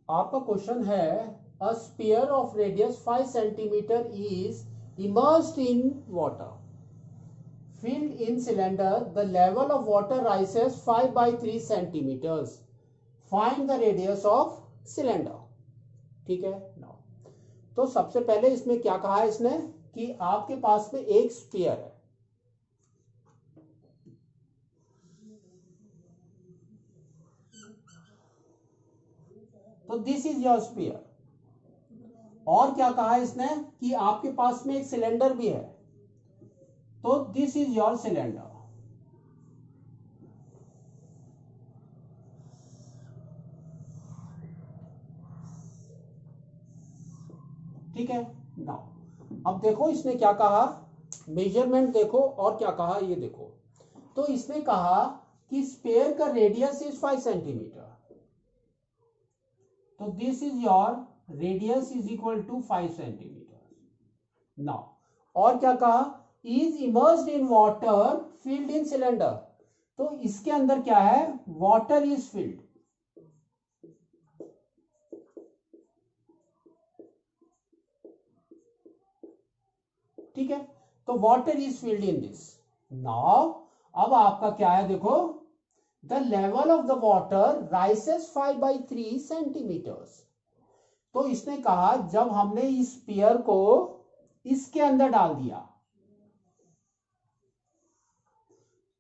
आपका क्वेश्चन है a sphere of radius 5 centimetre is immersed in water filled in cylinder. The level of water rises 5 by 3 centimeters. Find the radius of cylinder. ठीक है now. तो सबसे पहले इसमें क्या कहा है इसने कि आपके पास में एक स्फीयर है, तो दिस इज योर स्फीयर। और क्या कहा है इसने कि आपके पास में एक सिलेंडर भी है, तो दिस इज योर सिलेंडर। ठीक है नाउ अब देखो इसने क्या कहा, मेजरमेंट देखो और क्या कहा ये देखो। तो इसने कहा कि स्फीयर का रेडियस इज 5 सेंटीमीटर, तो this is your radius is equal to 5 centimetre. Now और क्या कहा, is immersed in water filled in cylinder, तो इसके अंदर क्या है, वाटर इज फिल्ड। ठीक है, तो water is filled in this. Now अब आपका क्या है देखो, the level of the water rises 5 by 3 centimetres. तो इसने कहा जब हमने इस स्फीयर को इसके अंदर डाल दिया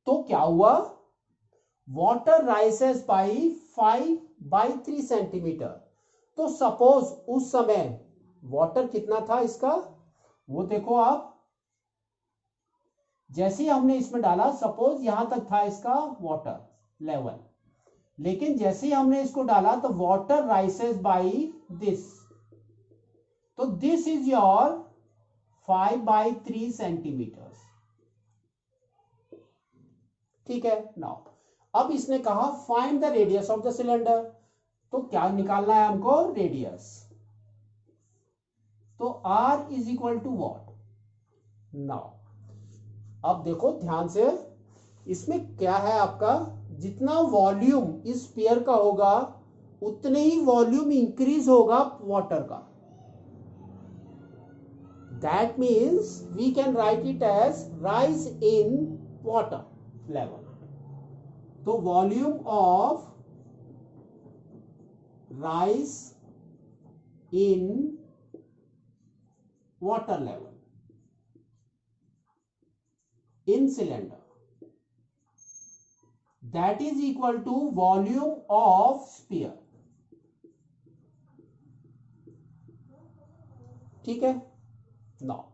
तो क्या हुआ, water rises by 5 by 3 centimetre. तो सपोज उस समय वाटर कितना था इसका, वो देखो आप, जैसे ही हमने इसमें डाला सपोज यहां तक था इसका वाटर लेवल, लेकिन जैसे ही हमने इसको डाला तो वाटर राइसेस बाई दिस, तो this is your 5 by 3 centimetres. ठीक है नाउ अब इसने कहा find the radius of the cylinder, तो क्या निकालना है हमको, रेडियस। तो r is equal to what. Now अब देखो ध्यान से, इसमें क्या है आपका, जितना वॉल्यूम इस स्फीयर का होगा उतने ही वॉल्यूम इंक्रीज होगा वाटर का। That means we can write it as rise in water level. तो volume of rise in water level in cylinder, that is equal to volume of sphere। ठीक है नाउ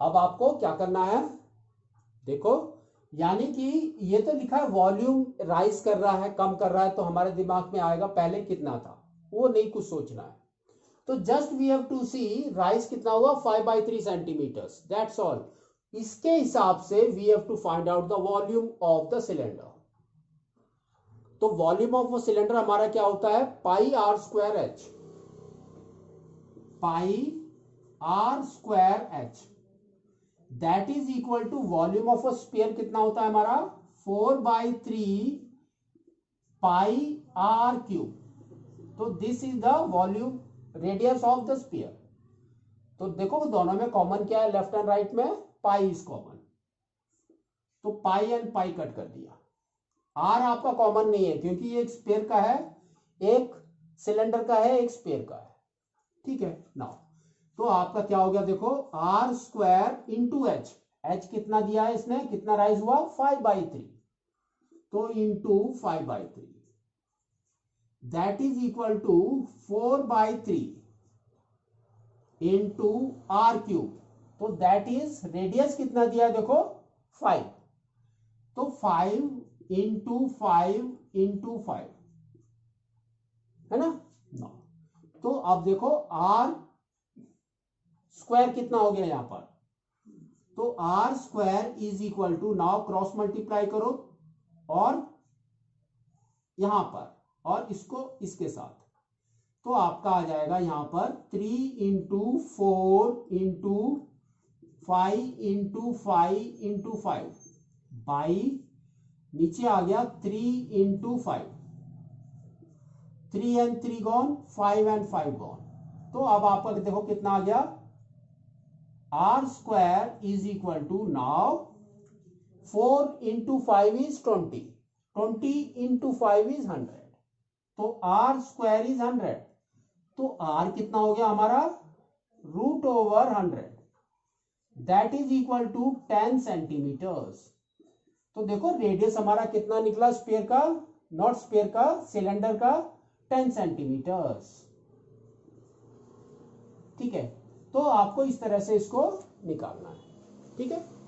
अब आपको क्या करना है, देखो यानी कि ये तो लिखा है वॉल्यूम राइज कर रहा है, कम कर रहा है, तो हमारे दिमाग में आएगा पहले कितना था, वो नहीं कुछ सोचना है। तो just we have to see rise कितना हुआ, 5 by 3 सेंटीमीटर्स, दैट्स ऑल। इसके हिसाब से we have to find out the volume of the cylinder. तो वॉल्यूम ऑफ सिलेंडर हमारा क्या होता है, pi r square h, pi r square h, that is equal to volume of a sphere कितना होता है हमारा, 4 by 3 पाई आर क्यूब। तो this is the volume radius of the sphere. तो देखो दोनों में कॉमन क्या है, लेफ्ट एंड राइट में पाई इज कॉमन, तो पाई एंड पाई कट कर दिया। आर आपका कॉमन नहीं है क्योंकि ये एक स्फीयर का है, एक सिलेंडर का है, एक स्फीयर का है। ठीक है नाउ तो आपका क्या हो गया देखो, r square into h, h कितना दिया है इसने, कितना राइज हुआ, 5 by 3, तो into 5 by 3, that is equal to 4 by 3 into r cube. तो दैट इज रेडियस कितना दिया देखो 5, तो 5 इंटू 5 इंटू 5 है ना। तो अब देखो आर स्क्वायर कितना हो गया यहां पर, तो r square is equal to, now cross multiply करो और यहां पर और इसको इसके साथ, तो आपका आ जाएगा यहां पर 3 into 4 into 5 into 5 into 5 by नीचे आ गया 3 into 5, 3 and 3 gone, 5 and 5 gone. तो अब आपका देखो कितना आ गया, r square is equal to, now 4 into 5 is 20, 20 into 5 is 100, तो आर स्क्वायर इज 100। तो आर कितना हो गया हमारा, √100, that is equal to 10 centimetres. तो देखो रेडियस हमारा कितना निकला स्फीयर का, नॉट स्फीयर का, सिलेंडर का, 10 सेंटीमीटर्स। ठीक है, तो आपको इस तरह से इसको निकालना है। ठीक है।